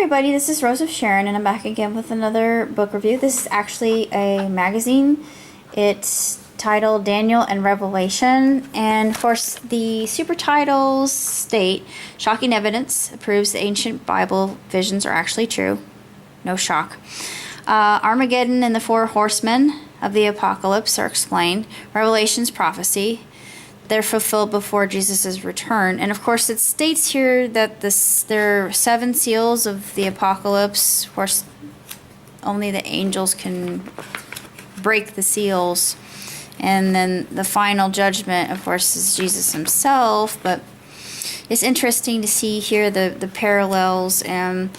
everybody, this is Rose of Sharon, and I'm back again with another book review. This is actually a magazine. It's titled Daniel and Revelation, and of course the super titles state, Shocking Evidence proves the ancient Bible visions are actually true. No shock. Armageddon and the four horsemen of the apocalypse are explained. Revelation's prophecy. They're fulfilled before Jesus' return. And of course it states here that there are 7 seals of the apocalypse. Of course, only the angels can break the seals. And then the final judgment, of course, is Jesus himself. But it's interesting to see here the parallels, and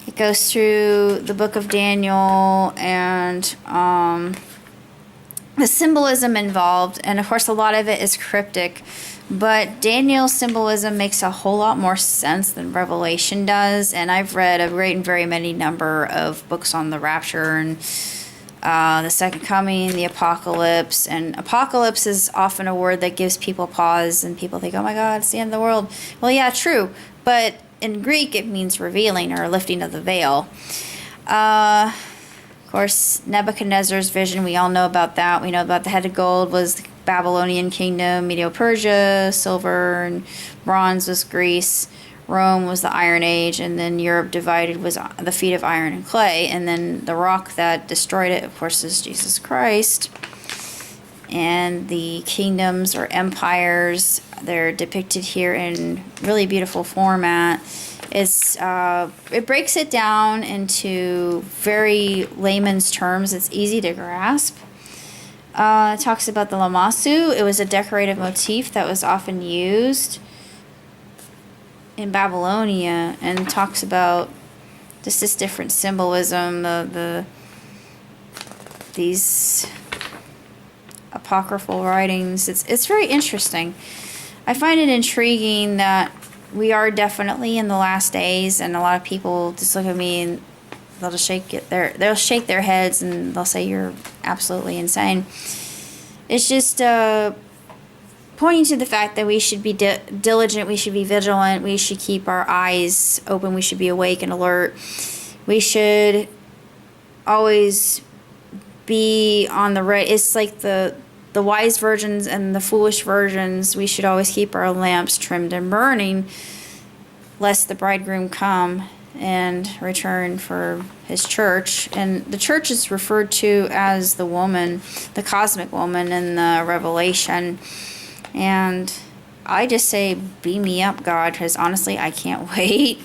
it goes through the book of Daniel and the symbolism involved, and of course a lot of it is cryptic, but Daniel's symbolism makes a whole lot more sense than Revelation does. And I've read a great and very many number of books on the rapture and the second coming, the apocalypse. And apocalypse is often a word that gives people pause, and people think, oh my god, it's the end of the world. Well, yeah, true, but in Greek it means revealing or lifting of the veil. Of course, Nebuchadnezzar's vision, we all know about that. We know about the head of gold was the Babylonian kingdom, Medo-Persia, silver and bronze was Greece, Rome was the Iron Age, and then Europe divided was the feet of iron and clay, and then the rock that destroyed it, of course, is Jesus Christ. And the kingdoms or empires, they're depicted here in really beautiful format. It breaks it down into very layman's terms. It's easy to grasp. It talks about the lamassu. It was a decorative motif that was often used in Babylonia, and talks about just this different symbolism, these apocryphal writings. It's very interesting. I find it intriguing that we are definitely in the last days, and a lot of people just look at me and they'll just shake their heads and they'll say you're absolutely insane. It's just pointing to the fact that we should be diligent, we should be vigilant, we should keep our eyes open, we should be awake and alert. We should always be on the right. It's like the wise virgins and the foolish virgins. We should always keep our lamps trimmed and burning, lest the bridegroom come and return for his church. And the church is referred to as the woman, the cosmic woman in the Revelation. And I just say, beam me up, God, because honestly, I can't wait.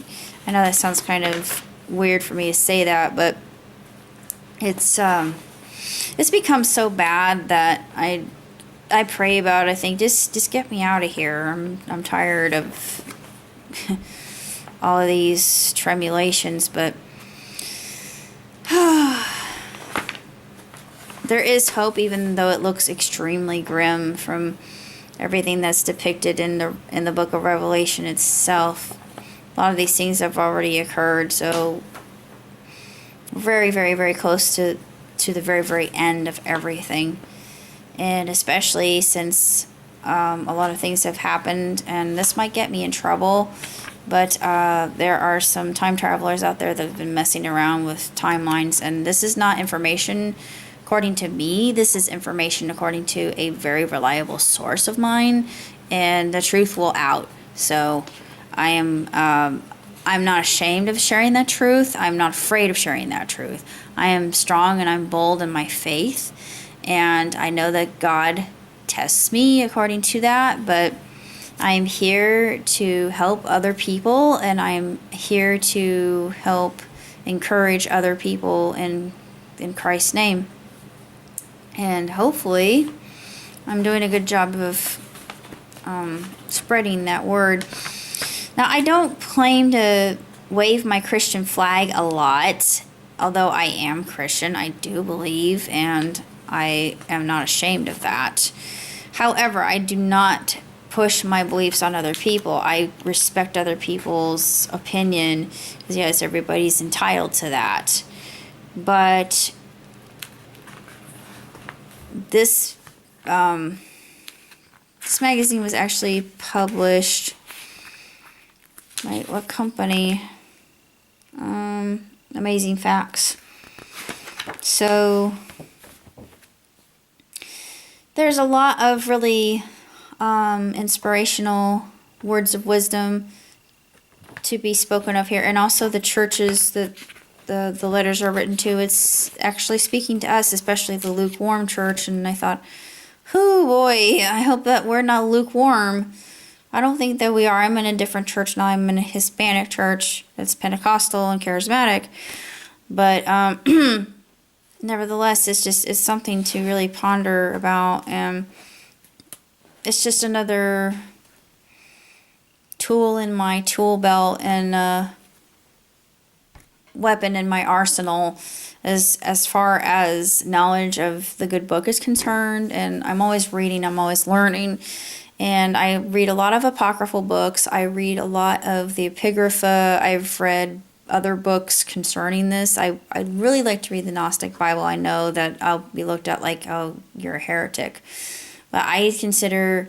I know that sounds kind of weird for me to say that, but it's become so bad that I pray about it. I think just get me out of here. I'm tired of all of these tribulations, but there is hope, even though it looks extremely grim from everything that's depicted in the book of Revelation itself. A lot of these things have already occurred, so very, very, very close to the very, very end of everything. And especially since a lot of things have happened, and this might get me in trouble, but there are some time travelers out there that have been messing around with timelines, and this is not information according to me. This is information according to a very reliable source of mine, and the truth will out. So I'm not ashamed of sharing that truth. I'm not afraid of sharing that truth. I am strong and I'm bold in my faith, and I know that God tests me according to that, but I'm here to help other people, and I'm here to help encourage other people in Christ's name. And hopefully I'm doing a good job of spreading that word. Now, I don't claim to wave my Christian flag a lot, although I am Christian. I do believe, and I am not ashamed of that. However, I do not push my beliefs on other people. I respect other people's opinion, because yes, everybody's entitled to that. But this magazine was actually published by what company? amazing facts. So there's a lot of really inspirational words of wisdom to be spoken of here, and also the churches that the letters are written to. It's actually speaking to us, especially the lukewarm church. And I thought, oh boy, I hope that we're not lukewarm. I don't think that we are. I'm in a different church now. I'm in a Hispanic church that's Pentecostal and charismatic, but nevertheless, it's something to really ponder about. It's just another tool in my tool belt and weapon in my arsenal as far as knowledge of the good book is concerned. And I'm always reading, I'm always learning, and I read a lot of apocryphal books. I read a lot of the Epigrapha. I've read other books concerning this. I'd really like to read the Gnostic Bible. I know that I'll be looked at like, oh, you're a heretic, but I consider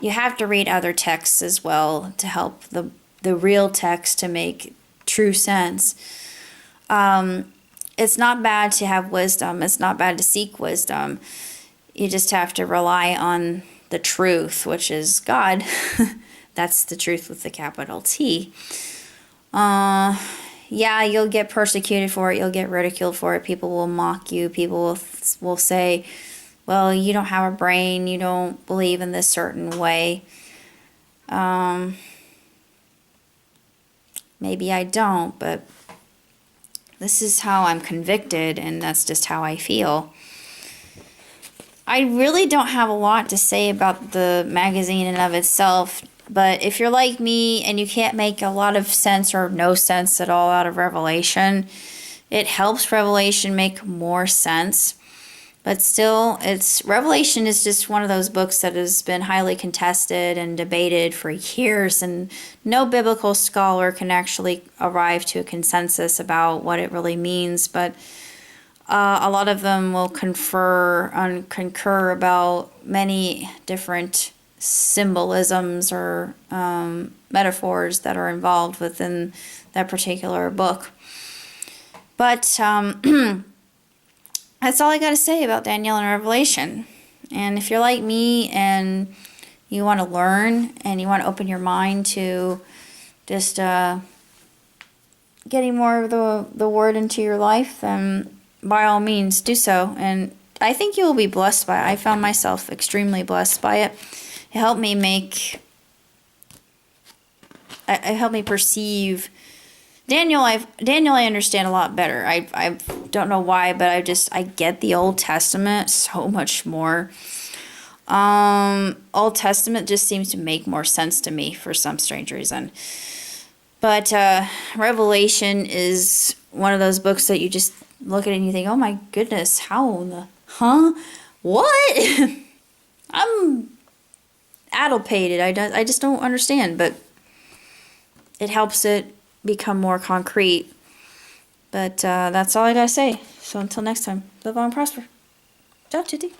you have to read other texts as well to help the real text to make true sense. It's not bad to have wisdom. It's not bad to seek wisdom. You just have to rely on the truth, which is God. That's the truth with the capital T. Yeah, you'll get persecuted for it. You'll get ridiculed for it. People will mock you. People will say, well, you don't have a brain. You don't believe in this certain way. Maybe I don't, but this is how I'm convicted, and that's just how I feel. I really don't have a lot to say about the magazine in and of itself, but if you're like me and you can't make a lot of sense or no sense at all out of Revelation, it helps Revelation make more sense. But still, Revelation is just one of those books that has been highly contested and debated for years, and no biblical scholar can actually arrive to a consensus about what it really means. But a lot of them will concur about many different symbolisms or metaphors that are involved within that particular book. But that's all I got to say about Daniel and Revelation. And if you're like me and you want to learn and you want to open your mind to just getting more of the word into your life, then by all means do so. And I think you will be blessed by it. I found myself extremely blessed by it. It helped me perceive Daniel. I understand a lot better. I don't know why, but I get the Old Testament so much more. Old Testament just seems to make more sense to me for some strange reason. But Revelation is one of those books that you just look at it and you think, oh my goodness, how in the, what? I'm addlepated. I just don't understand, but it helps it become more concrete. But that's all I gotta say. So until next time, live on and prosper. Ciao, tutti.